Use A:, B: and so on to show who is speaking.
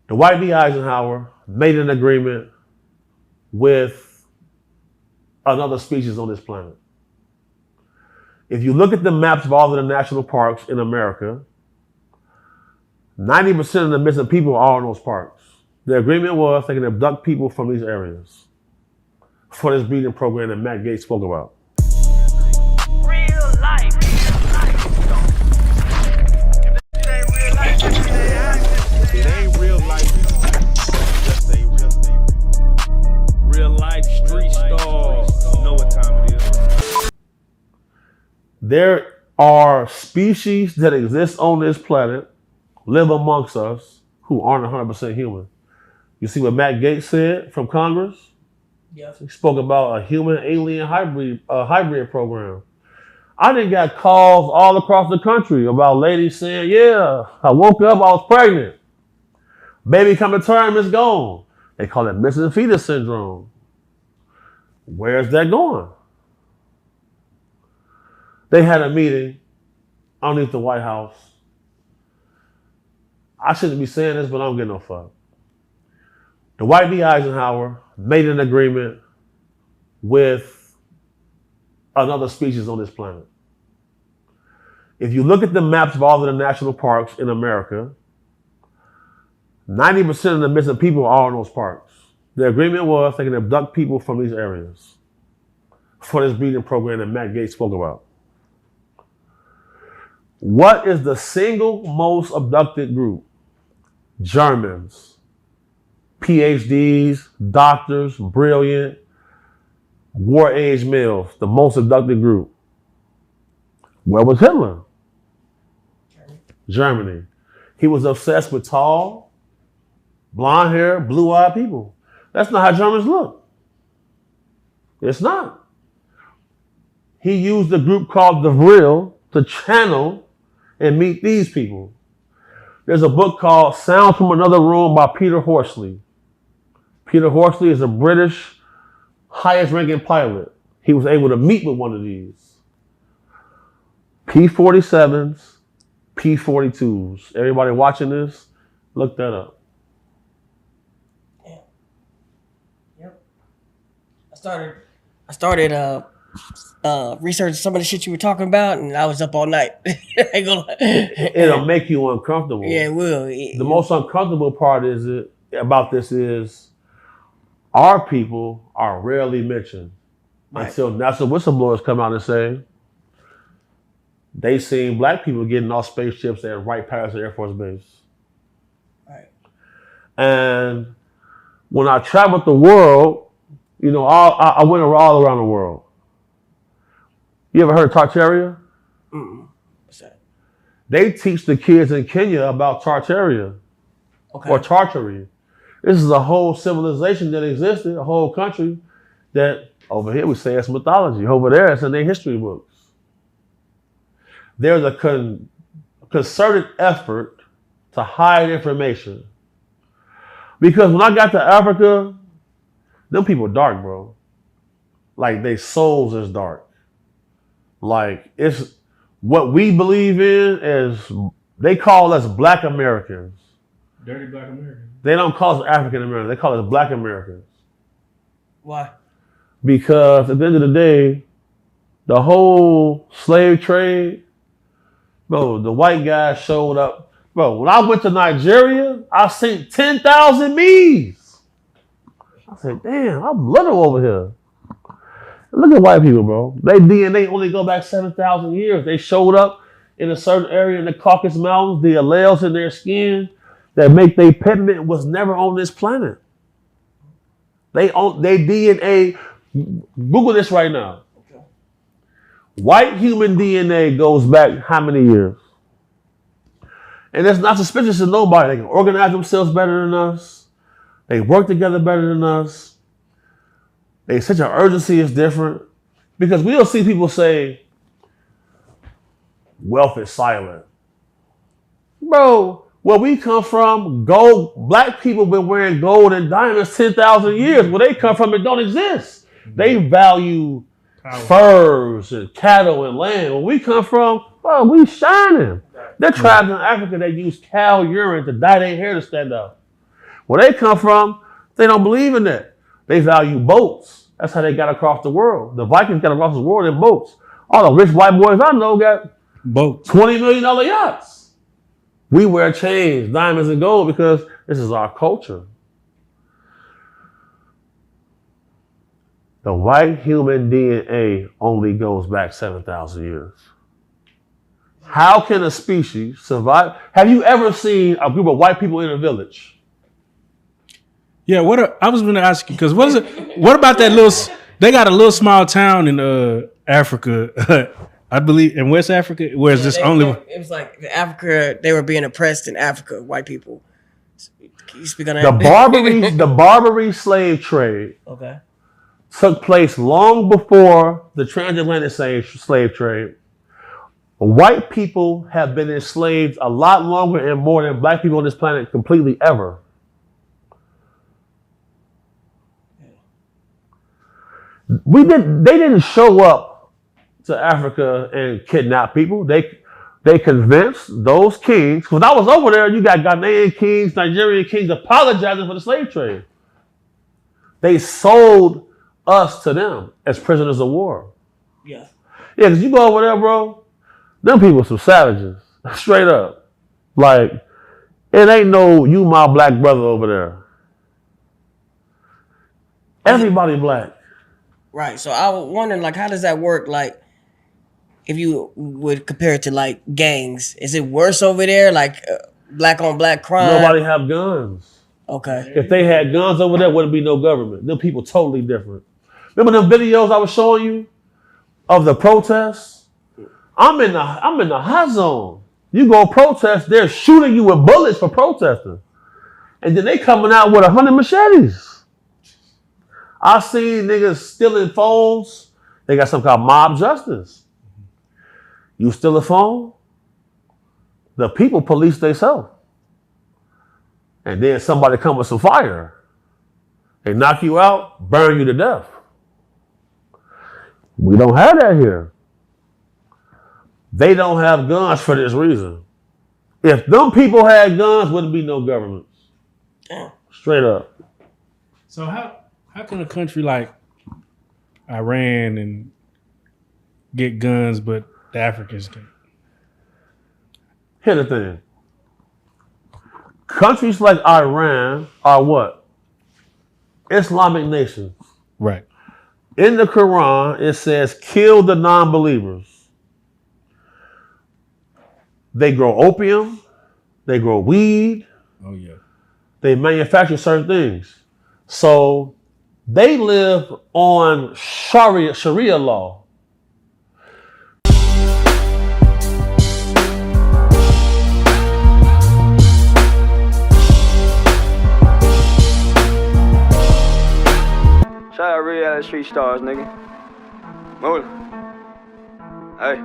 A: Dwight D. Eisenhower made an agreement with another species on this planet. If you look at the maps of all of the national parks in America, 90% of the missing people are in those parks. The agreement was they can abduct people from these areas for this breeding program that Matt Gaetz spoke about.
B: Real life.
C: It ain't real life. Just ain't real. Real life street stars. You know what time it is.
A: There are species that exist on this planet, live amongst us, who aren't 100% human. You see what Matt Gaetz said from Congress?
D: Yes.
A: He spoke about a human-alien hybrid program. I done got calls all across the country about ladies saying, yeah, I woke up, I was pregnant. Baby come to term, it's gone. They call it missing fetus syndrome. Where's that going? They had a meeting underneath the White House. I shouldn't be saying this, but I don't give no fuck. Dwight D. Eisenhower made an agreement with another species on this planet. If you look at the maps of all of the national parks in America, 90% of the missing people are in those parks. The agreement was they can abduct people from these areas for this breeding program that Matt Gaetz spoke about. What is the single most abducted group? Germans, PhDs, doctors, brilliant, war-age males, the most abducted group. Where was Hitler? Germany. He was obsessed with tall, blonde hair, blue-eyed people. That's not how Germans look. It's not. He used a group called the Vril to channel and meet these people. There's a book called Sounds from Another Room by Peter Horsley. Peter Horsley is a British highest ranking pilot. He was able to meet with one of these. P-47s, P-42s. Everybody watching this, look that up.
D: Yeah. Yep. I started researching some of the shit you were talking about, and I was up all night.
A: It'll make you uncomfortable.
D: Yeah, it will.
A: The most uncomfortable part about this is our people are rarely mentioned. Right. Until NASA whistleblowers come out and say they seen black people getting off spaceships at Wright-Patterson Air Force Base.
D: Right.
A: And when I traveled the world, you know, I went all around the world. You ever heard of Tartaria?
D: What's that?
A: They teach the kids in Kenya about Tartaria.
D: Okay.
A: Or Tartary. This is a whole civilization that existed, a whole country that over here we say it's mythology. Over there it's in their history books. There's a concerted effort to hide information. Because when I got to Africa, them people dark, bro. Like their souls is dark. Like it's what we believe in is they call us Black Americans.
E: Dirty Black Americans.
A: They don't call us African Americans. They call us Black Americans.
D: Why?
A: Because at the end of the day, the whole slave trade, bro, the white guy showed up. Bro, when I went to Nigeria, I seen 10,000 me's. I said, damn, I'm little over here. Look at white people, bro. Their DNA only go back 7,000 years. They showed up in a certain area in the Caucasus Mountains. The alleles in their skin that make their pigment was never on this planet. They DNA, Google this right now.
D: Okay.
A: White human DNA goes back how many years? And it's not suspicious of nobody. They can organize themselves better than us. They work together better than us. They such an urgency is different. Because we don't see people say, wealth is silent. Bro, where we come from, gold, black people been wearing gold and diamonds 10,000 years. Where they come from, it don't exist. They value furs and cattle and land. Where we come from, bro, we shining. There are tribes in Africa that use cow urine to dye their hair to stand up. Where they come from, they don't believe in that. They value boats. That's how they got across the world. The Vikings got across the world in boats. All the rich white boys I know got
E: Boats.
A: $20 million yachts. We wear chains, diamonds, and gold because this is our culture. The white human DNA only goes back 7,000 years. How can a species survive? Have you ever seen a group of white people in a village?
E: Yeah, I was going to ask you, because what is it? What about that little? They got a little small town in Africa, I believe, in West Africa, where it's just only.
D: It was like Africa. They were being oppressed in Africa. White people. Can you speak on that?
A: The Barbary slave trade
D: Okay.
A: took place long before the transatlantic slave trade. White people have been enslaved a lot longer and more than black people on this planet completely ever. They didn't show up to Africa and kidnap people. They convinced those kings, because when I was over there, you got Ghanaian kings, Nigerian kings apologizing for the slave trade. They sold us to them as prisoners of war.
D: Yeah.
A: Yeah, because you go over there, bro, them people some savages, straight up. Like, it ain't no you my black brother over there. Everybody black.
D: Right. So I was wondering, like, how does that work? Like, if you would compare it to like gangs, is it worse over there? Like black on black crime?
A: Nobody have guns.
D: Okay.
A: If they had guns over there, wouldn't be no government. Them people totally different. Remember them videos I was showing you of the protests? I'm in the hot zone. You go protest, they're shooting you with bullets for protesting. And then they coming out with 100 machetes. I seen niggas stealing phones. They got something called mob justice. You steal a phone, the people police themselves. And then somebody come with some fire. They knock you out, burn you to death. We don't have that here. They don't have guns for this reason. If them people had guns, wouldn't be no governments.
D: Yeah.
A: Straight up.
E: So how can a country like Iran and get guns, but the Africans can't?
A: Here's the thing. Countries like Iran are what? Islamic nations.
E: Right.
A: In the Quran, it says, kill the non-believers. They grow opium. They grow weed.
E: Oh, yeah.
A: They manufacture certain things. So they live on Sharia law.
F: Shout out Reallyfe Street Starz, nigga. Moolah. Hey.